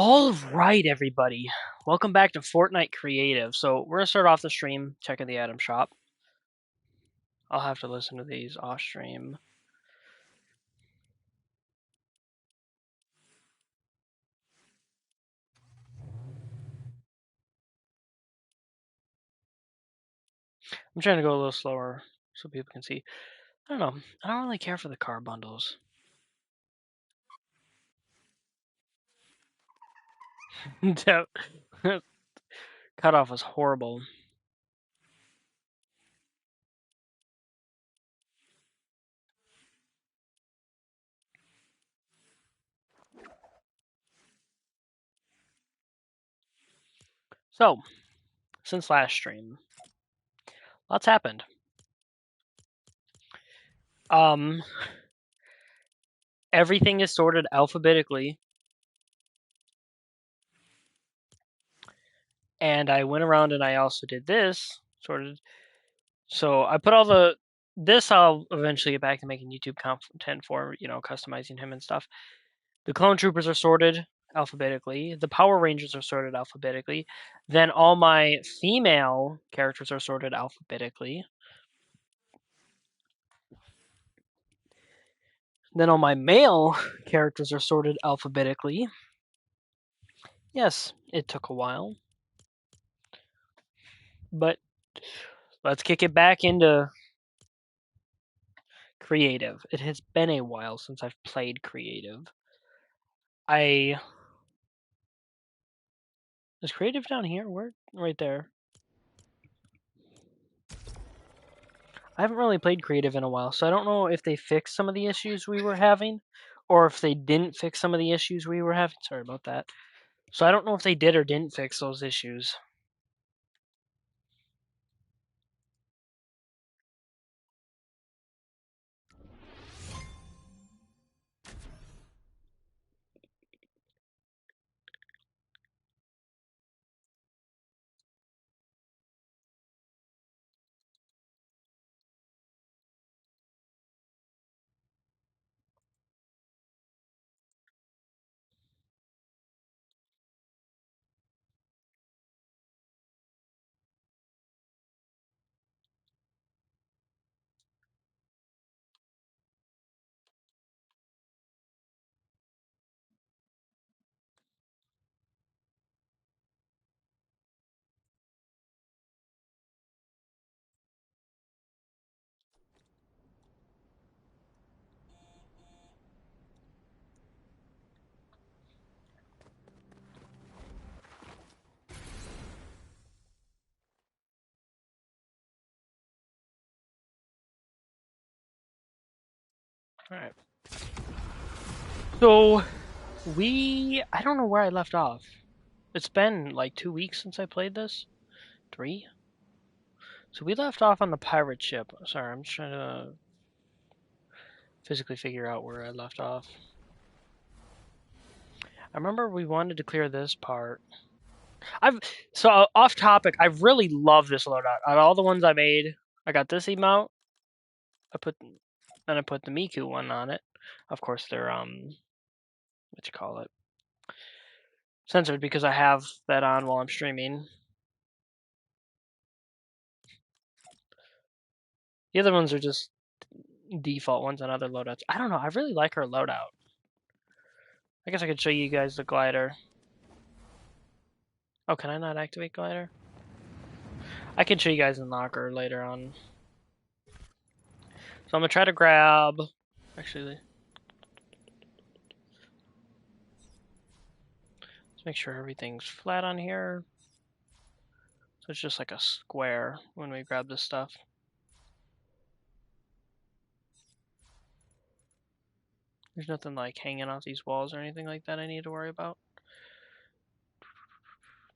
All right, everybody. Welcome back to Fortnite Creative. So we're gonna start off the stream checking the item shop. I'll have to listen to these off stream. I'm trying to go a little slower so people can see. I don't know. I don't really care for the car bundles. That cutoff was horrible. So, since last stream, lots happened. Everything is sorted alphabetically. And I went around and I also did this, sorted. So I put all this I'll eventually get back to making YouTube content for, customizing him and stuff. The clone troopers are sorted alphabetically. The Power Rangers are sorted alphabetically. Then all my female characters are sorted alphabetically. Then all my male characters are sorted alphabetically. Yes, it took a while. But let's kick it back into creative. It has been a while since I've played creative. Is creative down here? Where? Right there. I haven't really played creative in a while, so I don't know if they fixed some of the issues we were having, or if they didn't fix some of the issues we were having. Sorry about that. So I don't know if they did or didn't fix those issues. Alright. So, I don't know where I left off. It's been like 2 weeks since I played this. 3? So we left off on the pirate ship. Sorry, I'm just trying to physically figure out where I left off. I remember we wanted to clear this part. So off topic, I really love this loadout. Out of all the ones I made, I got this emote. I put the Miku one on it. Of course, they're censored because I have that on while I'm streaming. The other ones are just default ones on other loadouts. I don't know. I really like her loadout. I guess I could show you guys the glider. Oh, can I not activate glider? I can show you guys in locker later on. So I'm gonna try to grab. Actually, let's make sure everything's flat on here. So it's just like a square when we grab this stuff. There's nothing like hanging off these walls or anything like that I need to worry about.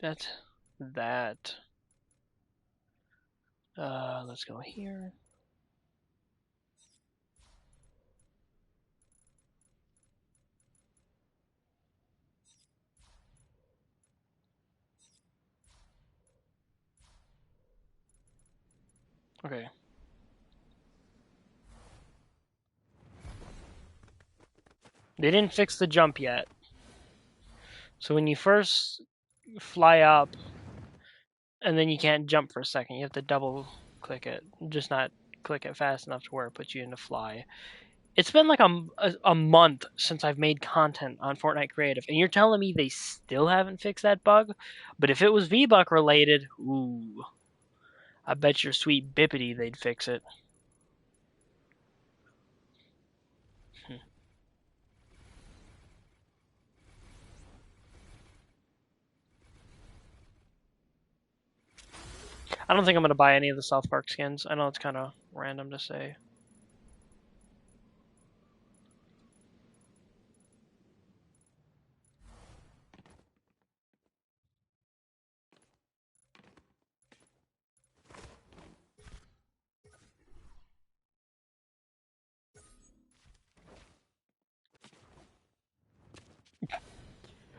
That's that. Let's go here. Okay. They didn't fix the jump yet. So when you first fly up, and then you can't jump for a second, you have to double click it, just not click it fast enough to where it puts you into fly. It's been like a month since I've made content on Fortnite Creative, and you're telling me they still haven't fixed that bug? But if it was V-Buck related, ooh, I bet your sweet bippity they'd fix it. I don't think I'm gonna buy any of the South Park skins. I know it's kind of random to say.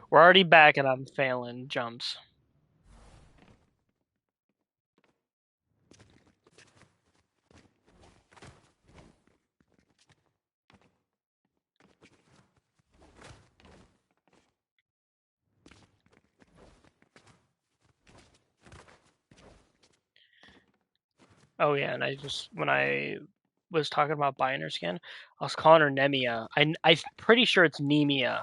We're already back and I'm failing jumps. Oh yeah, and when I was talking about buying her skin, I was calling her Nemia. I'm pretty sure it's Nemia.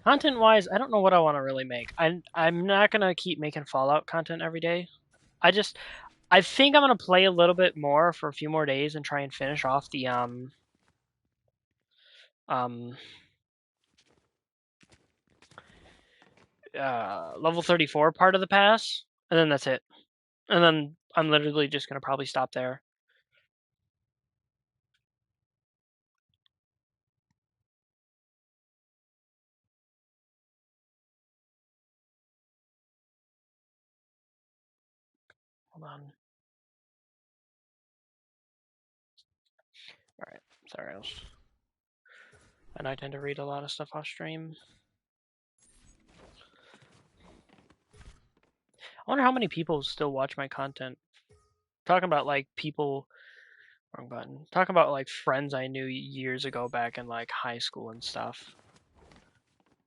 Content wise, I don't know what I want to really make. I'm not gonna keep making Fallout content every day. I just I think I'm gonna play a little bit more for a few more days and try and finish off the um level 34 part of the pass, and then that's it. And then I'm literally just gonna probably stop there. Hold on. All right. Sorry. And I tend to read a lot of stuff off stream. I wonder how many people still watch my content. Talking about like people, wrong button. Talking about like friends I knew years ago back in like high school and stuff.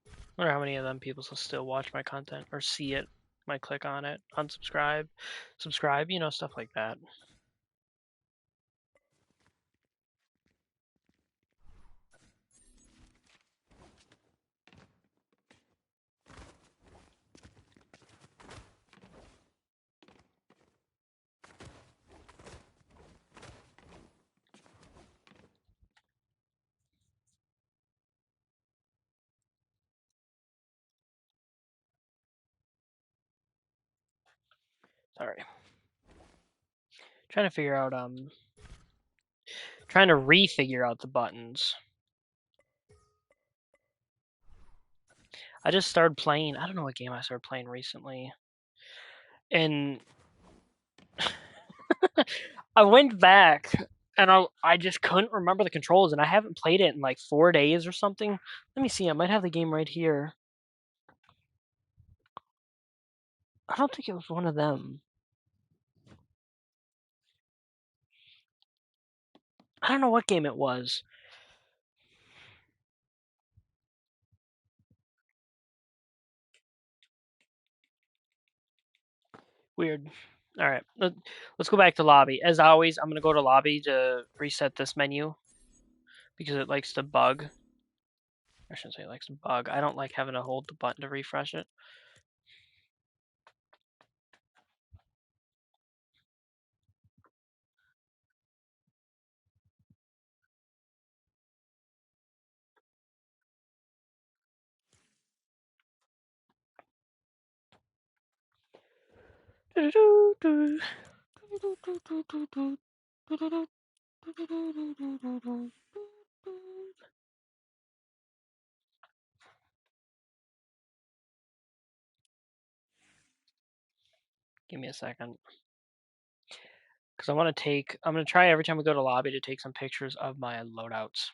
I wonder how many of them people still watch my content or see it. Might click on it, unsubscribe, subscribe, stuff like that. Sorry. Trying to figure out trying to refigure out the buttons. I just started playing. I don't know what game I started playing recently. And I went back and I just couldn't remember the controls, and I haven't played it in like 4 days or something. Let me see. I might have the game right here. I don't think it was one of them. I don't know what game it was. Weird. All right, let's go back to lobby. As always, I'm gonna go to lobby to reset this menu because it likes to bug. I shouldn't say it likes to bug. I don't like having to hold the button to refresh it. Give me a second. Because I'm going to try every time we go to lobby to take some pictures of my loadouts.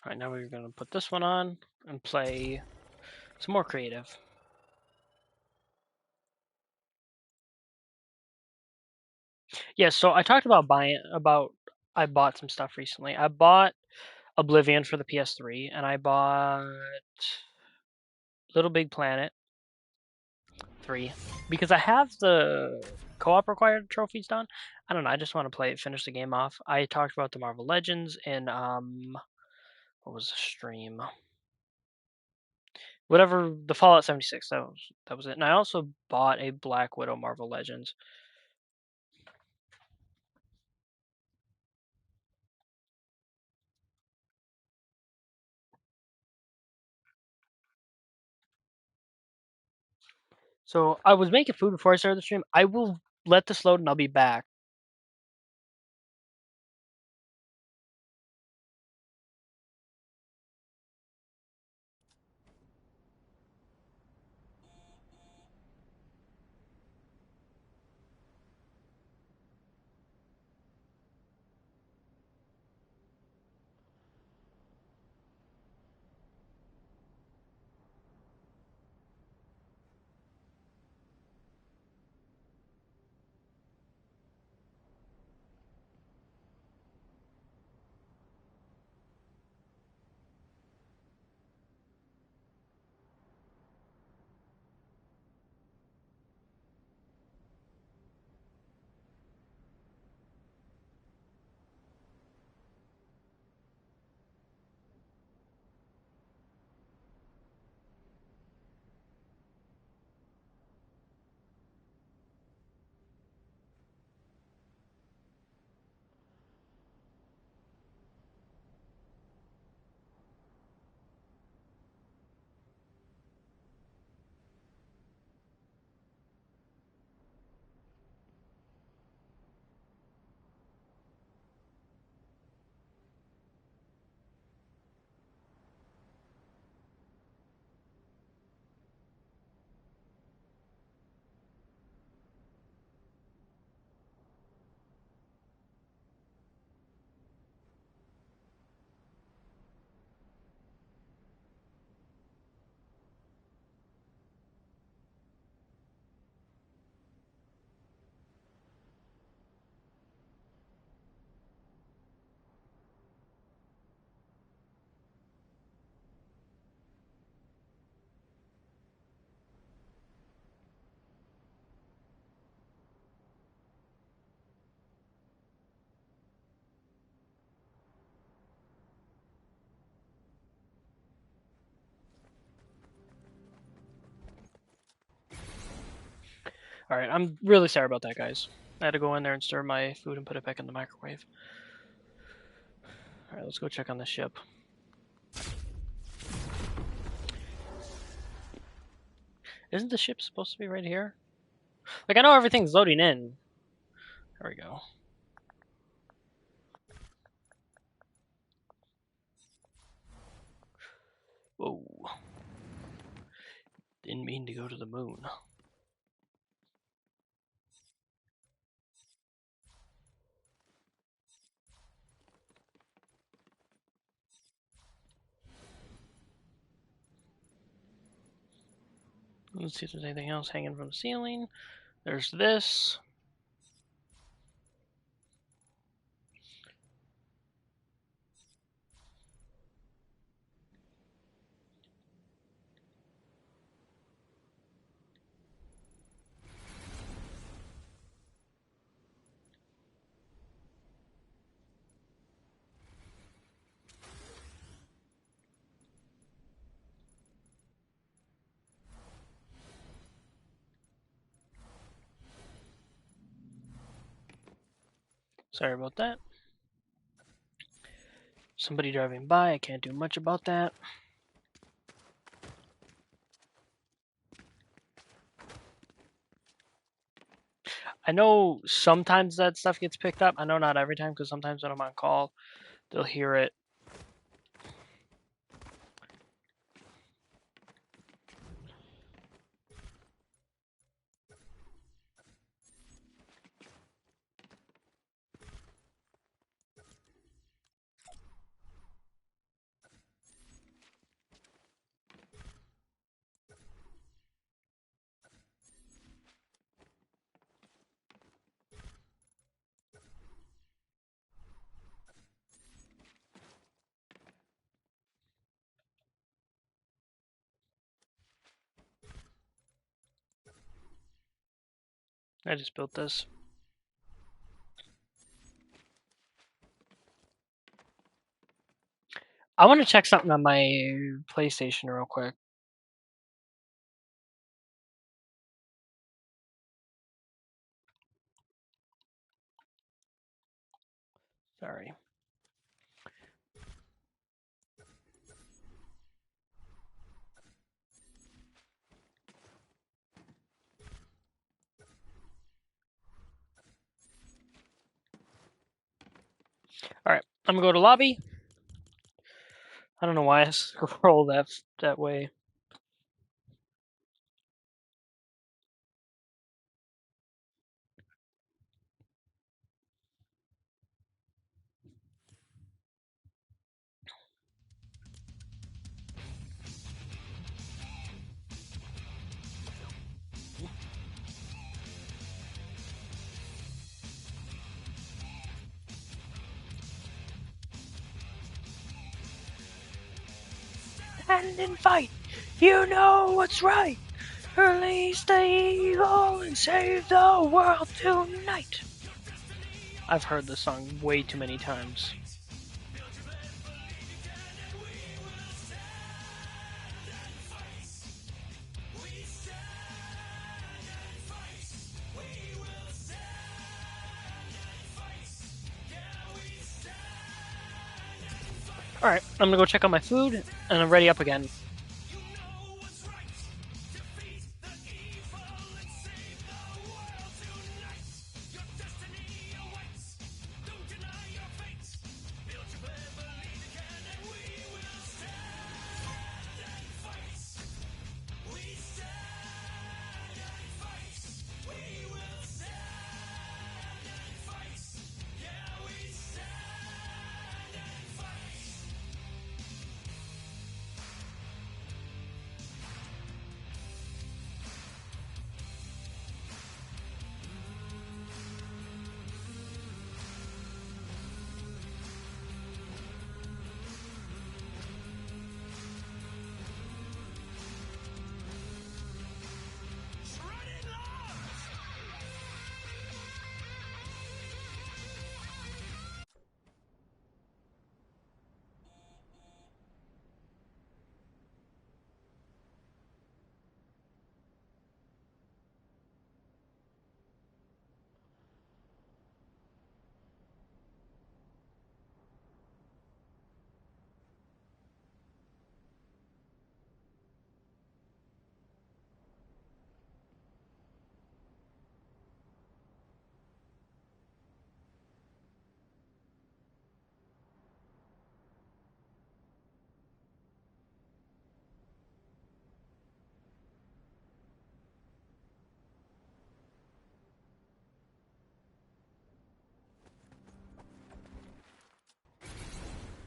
All right, now we're going to put this one on and play some more creative. Yeah, so I talked about I bought some stuff recently. I bought Oblivion for the PS3, and I bought Little Big Planet 3 because I have the co-op required trophies done. I don't know. I just want to finish the game off. I talked about the Marvel Legends in what was the stream? Whatever, the Fallout 76. That was it. And I also bought a Black Widow Marvel Legends. So I was making food before I started the stream. I will let this load and I'll be back. All right, I'm really sorry about that, guys. I had to go in there and stir my food and put it back in the microwave. All right, let's go check on the ship. Isn't the ship supposed to be right here? Like, I know everything's loading in. There we go. Whoa. Didn't mean to go to the moon. Let's see if there's anything else hanging from the ceiling. There's this. Sorry about that. Somebody driving by. I can't do much about that. I know sometimes that stuff gets picked up. I know not every time, because sometimes when I'm on call, they'll hear it. I just built this. I want to check something on my PlayStation real quick. Sorry. Alright, I'm gonna go to lobby. I don't know why I scroll that way. Stand and fight. You know what's right. Release the eagle and save the world tonight. I've heard this song way too many times. Alright, I'm gonna go check on my food, and I'm ready up again.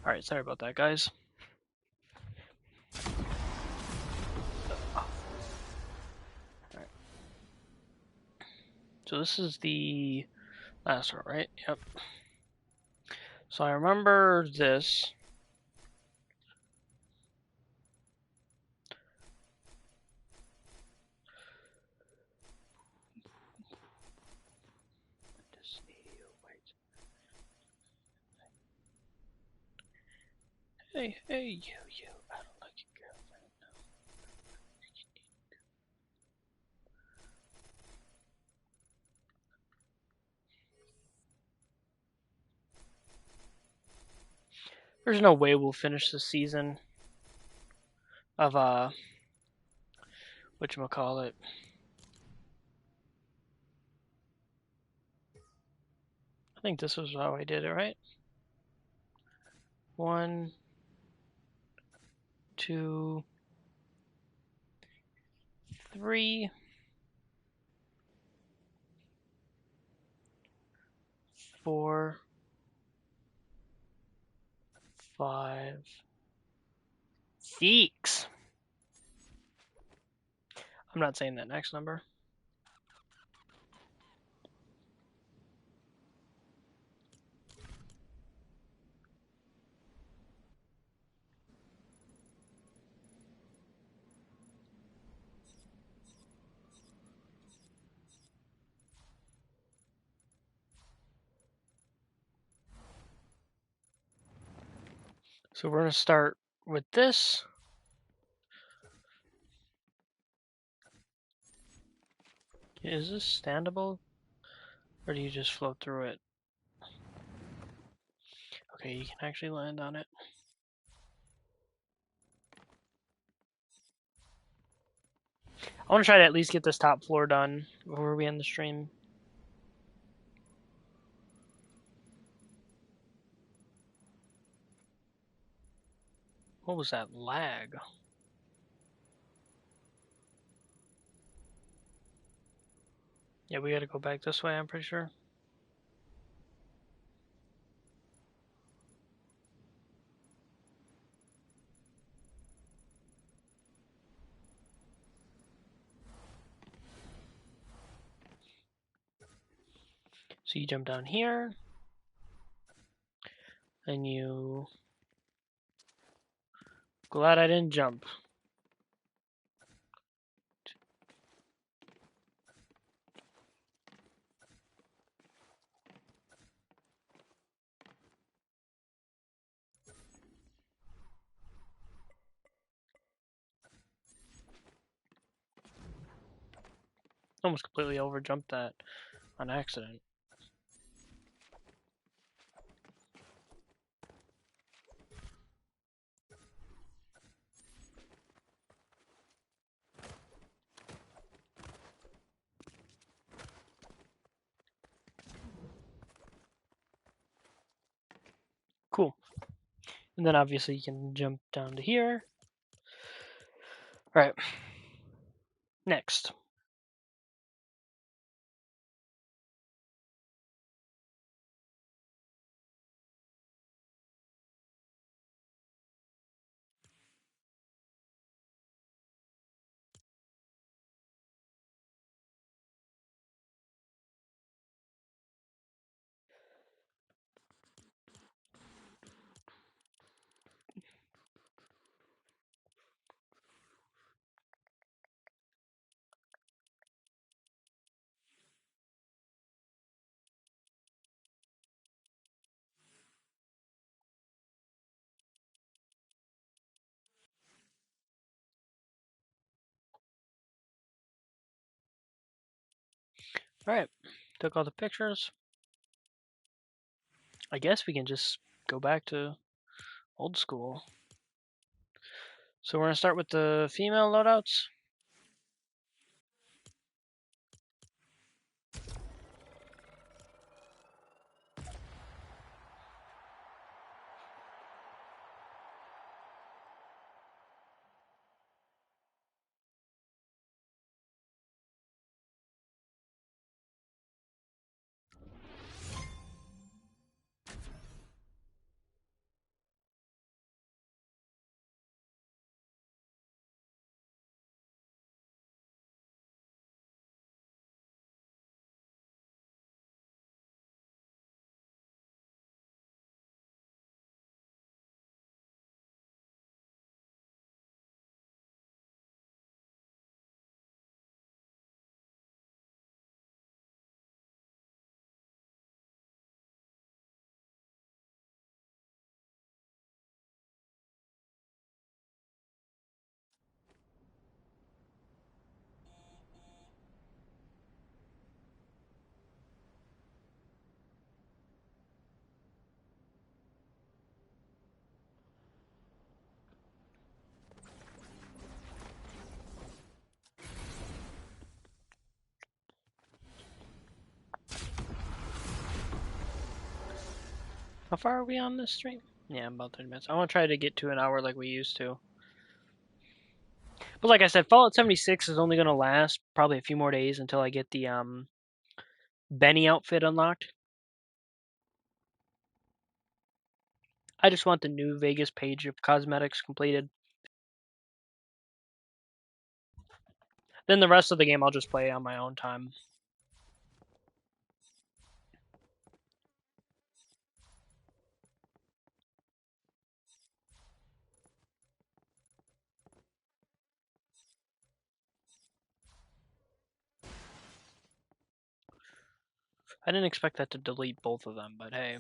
Alright, sorry about that, guys. Alright. So this is the last one, right? Yep. So I remember this. Hey, you. I don't like your girlfriend. There's no way we'll finish the season of whatchamacallit. I think this was how I did it, right? 1, 2, 3, 4, 5, 6. I'm not saying that next number. So we're going to start with this. Is this standable? Or do you just float through it? Okay, you can actually land on it. I want to try to at least get this top floor done before we end the stream. What was that lag? Yeah, we gotta go back this way, I'm pretty sure. So you jump down here, and you... Glad I didn't jump. Almost completely overjumped that on accident. Cool. And then obviously you can jump down to here. Alright. Next. Alright. Took all the pictures. I guess we can just go back to old school. So we're gonna start with the female loadouts. How far are we on this stream? Yeah, about 30 minutes. I want to try to get to an hour like we used to. But like I said, Fallout 76 is only going to last probably a few more days until I get the Benny outfit unlocked. I just want the New Vegas page of cosmetics completed. Then the rest of the game I'll just play on my own time. I didn't expect that to delete both of them, but hey.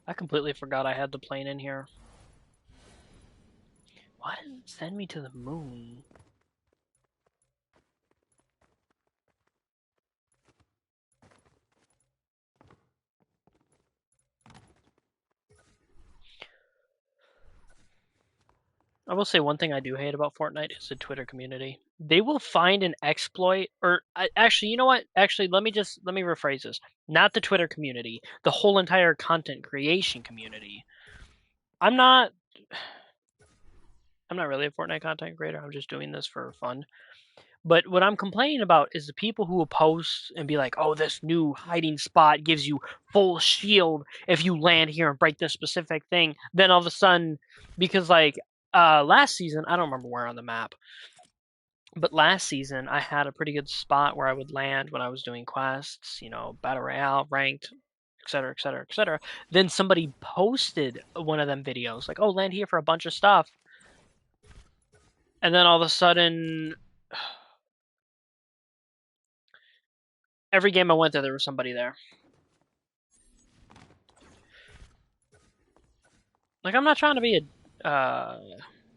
I completely forgot I had the plane in here. Why did it send me to the moon? I will say one thing I do hate about Fortnite is the Twitter community. They will find an exploit, or actually, you know what? Actually, let me rephrase this. Not the Twitter community, the whole entire content creation community. I'm not really a Fortnite content creator. I'm just doing this for fun. But what I'm complaining about is the people who will post and be like, "Oh, this new hiding spot gives you full shield if you land here and break this specific thing." Then all of a sudden, because like last season, I don't remember where on the map, but last season I had a pretty good spot where I would land when I was doing quests, battle royale, ranked, etc., etc., etc. Then somebody posted one of them videos like, "Oh, land here for a bunch of stuff," and then all of a sudden every game I went there was somebody there. Like, I'm not trying to be what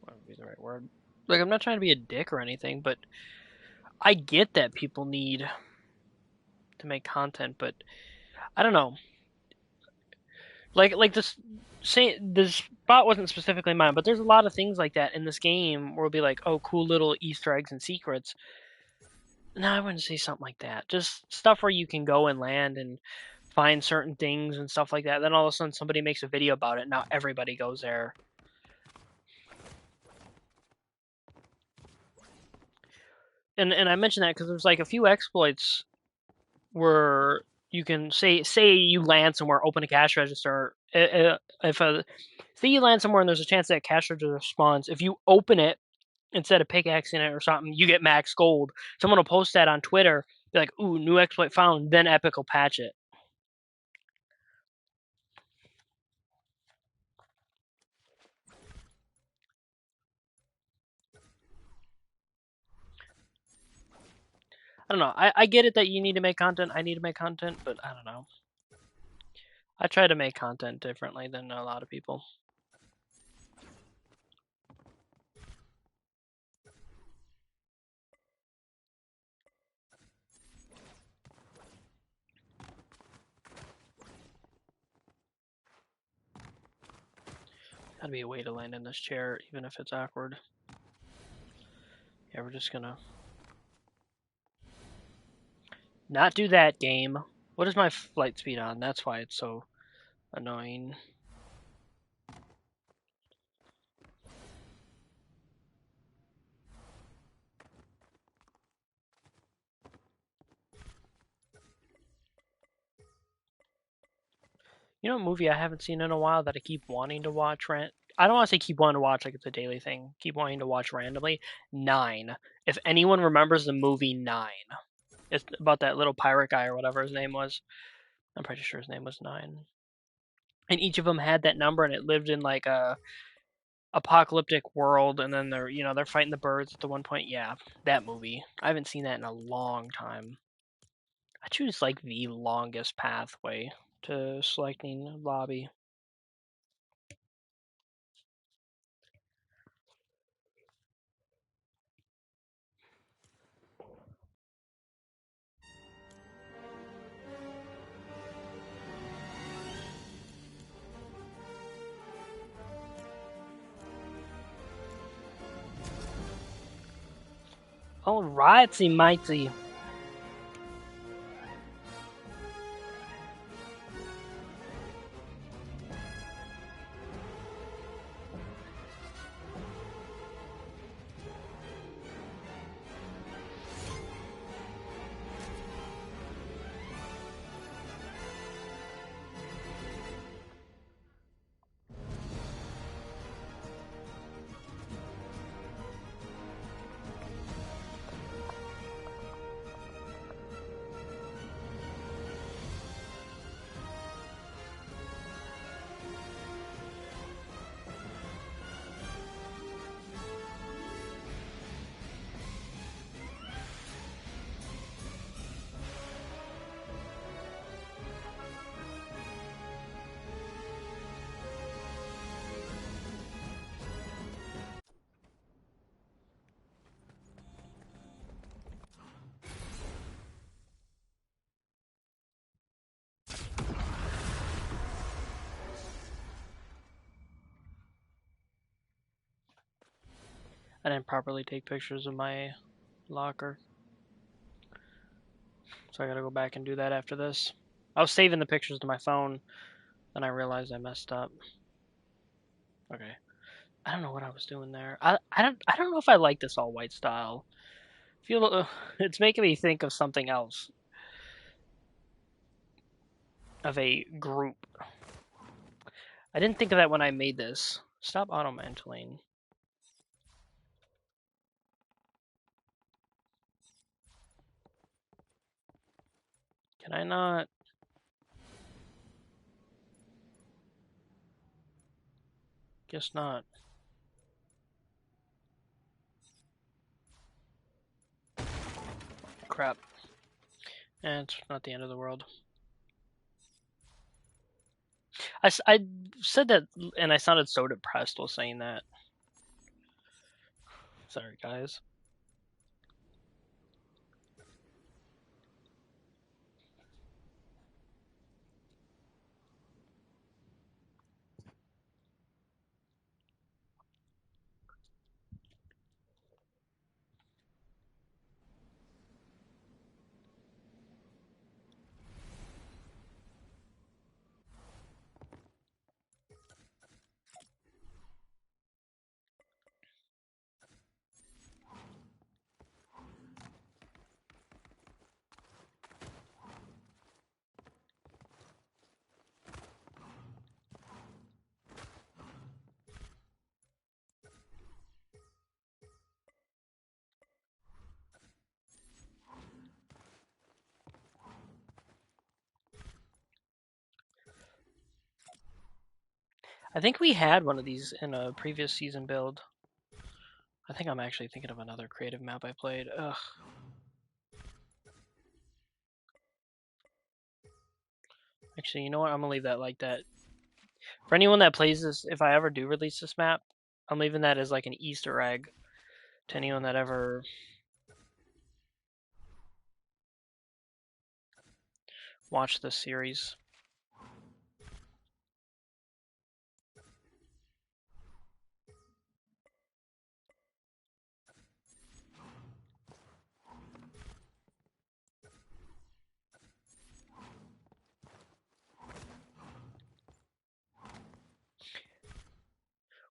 would be the right word? Like, I'm not trying to be a dick or anything, but I get that people need to make content, but I don't know. Like this, say this spot wasn't specifically mine, but there's a lot of things like that in this game where it'll be like, oh, cool little Easter eggs and secrets. No, I wouldn't say something like that. Just stuff where you can go and land and find certain things and stuff like that. Then all of a sudden somebody makes a video about it. Now everybody goes there. And I mentioned that because there's like a few exploits where you can say you land somewhere, open a cash register. If say you land somewhere and there's a chance that cash register spawns, if you open it instead of pickaxing it or something, you get max gold. Someone will post that on Twitter, be like, "Ooh, new exploit found." Then Epic will patch it. I don't know. I get it that you need to make content. I need to make content, but I don't know. I try to make content differently than a lot of people. Gotta be a way to land in this chair, even if it's awkward. Yeah, we're just gonna not do that game. What is my flight speed on? That's why it's so annoying. You know, a movie I haven't seen in a while that I keep wanting to watch. I don't want to say keep wanting to watch like it's a daily thing. Keep wanting to watch randomly. Nine. If anyone remembers the movie Nine, it's about that little pirate guy or whatever his name was. I'm pretty sure his name was Nine. And each of them had that number, and it lived in like a apocalyptic world. And then they're fighting the birds at the one point. Yeah, that movie. I haven't seen that in a long time. I choose like the longest pathway to selecting lobby. All righty, matey. I didn't properly take pictures of my locker. So I gotta go back and do that after this. I was saving the pictures to my phone, then I realized I messed up. Okay. I don't know what I was doing there. I don't know if I like this all white style. It's making me think of something else. Of a group. I didn't think of that when I made this. Stop auto-mantling. Can I not? Guess not. Crap. It's not the end of the world. I said that, and I sounded so depressed while saying that. Sorry, guys. I think we had one of these in a previous season build. I think I'm actually thinking of another creative map I played. Ugh. Actually, you know what? I'm gonna leave that like that. For anyone that plays this, if I ever do release this map, I'm leaving that as like an Easter egg to anyone that ever watched this series.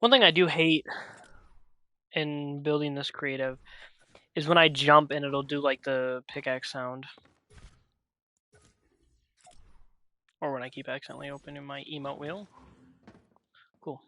One thing I do hate in building this creative is when I jump and it'll do like the pickaxe sound. Or when I keep accidentally opening my emote wheel. Cool.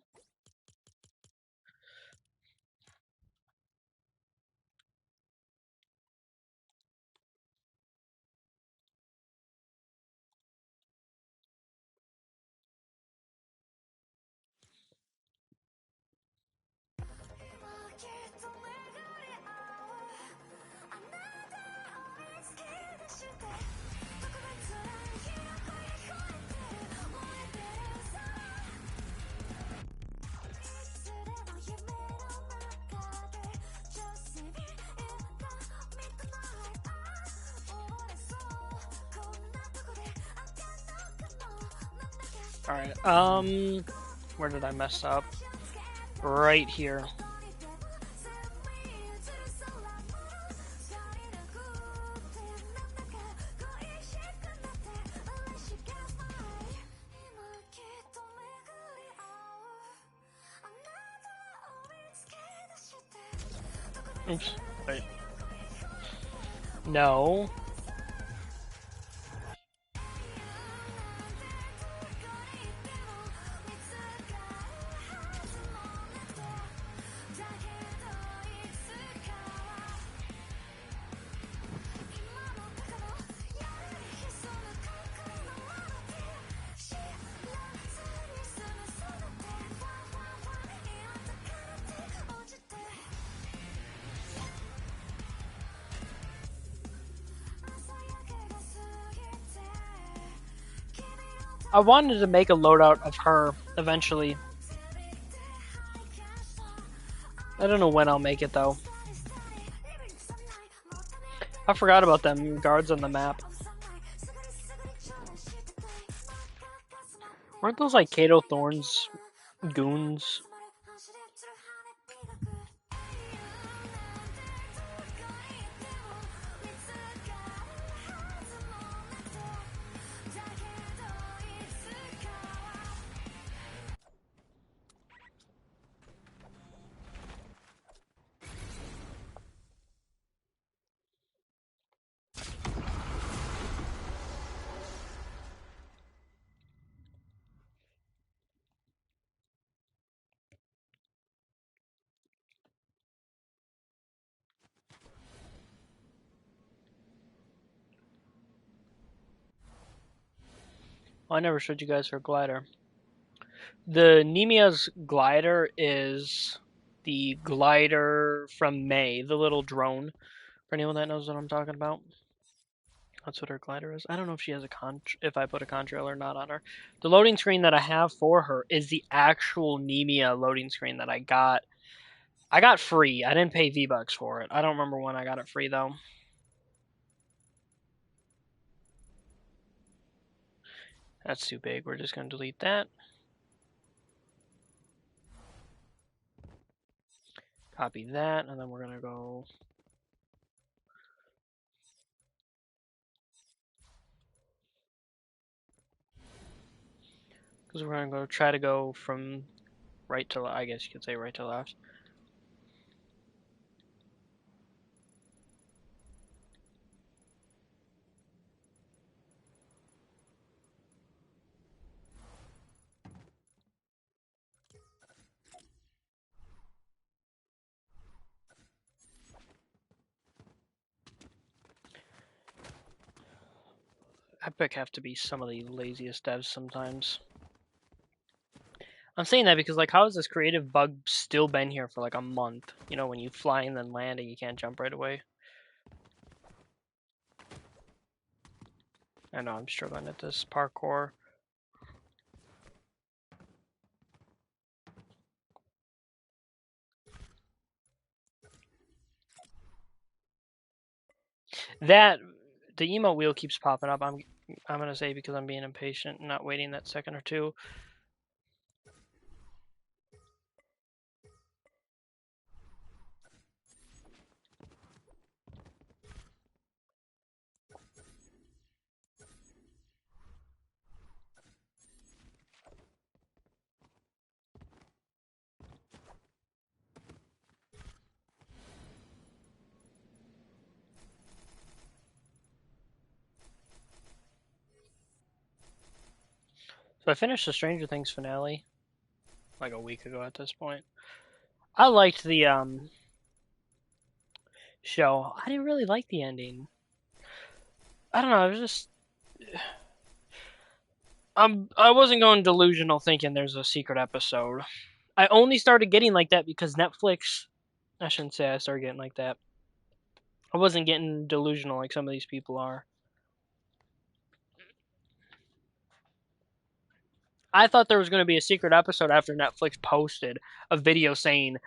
Alright, where did I mess up? Right here. Oops. Wait. No. I wanted to make a loadout of her eventually. I don't know when I'll make it though. I forgot about them guards on the map. Weren't those like Kato Thorne's goons? Oh, I never showed you guys her glider. The Nemia's glider is the glider from May, the little drone. For anyone that knows what I'm talking about, that's what her glider is. I don't know if she has if I put a contrail or not on her. The loading screen that I have for her is the actual Nemia loading screen that I got. I got free. I didn't pay V-Bucks for it. I don't remember when I got it free though. That's too big. We're just gonna delete that. Copy that, and then we're gonna go. Because we're gonna go try to go from right to left. I guess you could say right to left. Epic have to be some of the laziest devs sometimes. I'm saying that because, like, how has this creative bug still been here for like a month? You know, when you fly and then land and you can't jump right away. I know I'm struggling at this parkour. That the emote wheel keeps popping up. I'm gonna say because I'm being impatient and not waiting that second or two. So I finished the Stranger Things finale like a week ago at this point. I liked the show. I didn't really like the ending. I don't know. I was just I wasn't going delusional thinking there's a secret episode. I only started getting like that because Netflix. I shouldn't say I started getting like that. I wasn't getting delusional like some of these people are. I thought there was going to be a secret episode after Netflix posted a video saying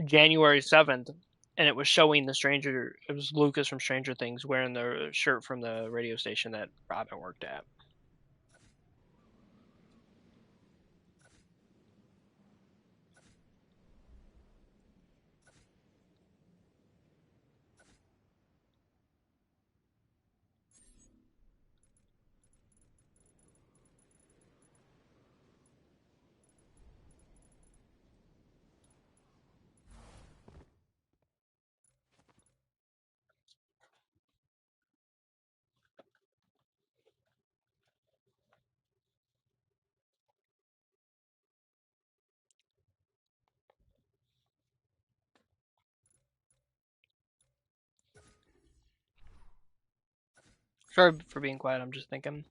January 7th, and it was showing the stranger. It was Lucas from Stranger Things wearing the shirt from the radio station that Robin worked at. Sorry for being quiet. I'm just thinking.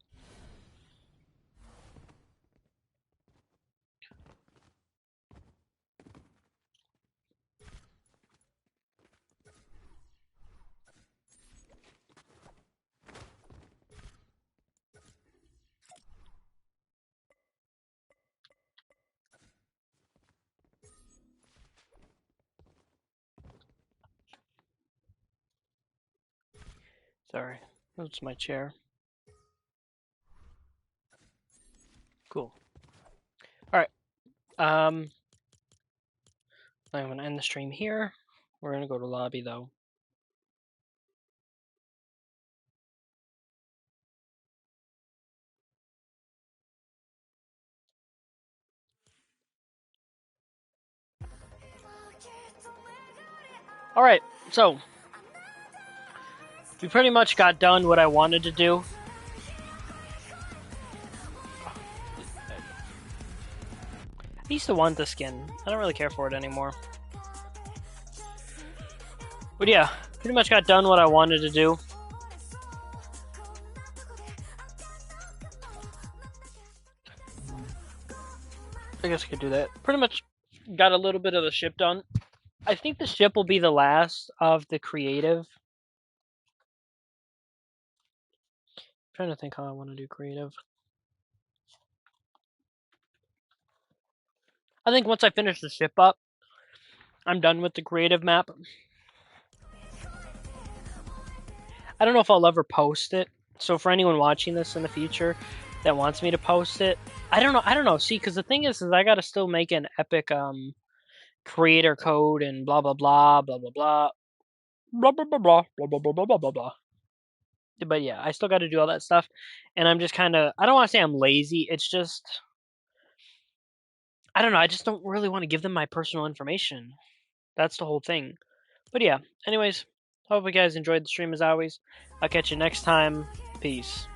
Sorry, that's my chair. Cool. All right. I'm gonna end the stream here. We're gonna go to lobby though. All right. So we pretty much got done what I wanted to do. I used to want the skin. I don't really care for it anymore. But yeah, pretty much got done what I wanted to do. I guess I could do that. Pretty much got a little bit of the ship done. I think the ship will be the last of the creative. I'm trying to think how I want to do creative. I think once I finish the ship up, I'm done with the creative map. I don't know if I'll ever post it. So for anyone watching this in the future that wants me to post it, I don't know. See, because the thing is I gotta still make an epic creator code and blah blah blah blah blah blah blah blah blah blah blah blah blah blah blah blah. But yeah, I still got to do all that stuff, and I'm just kind of, I don't want to say I'm lazy. It's just, I don't know. I just don't really want to give them my personal information. That's the whole thing. But yeah, anyways, hope you guys enjoyed the stream as always. I'll catch you next time. Peace.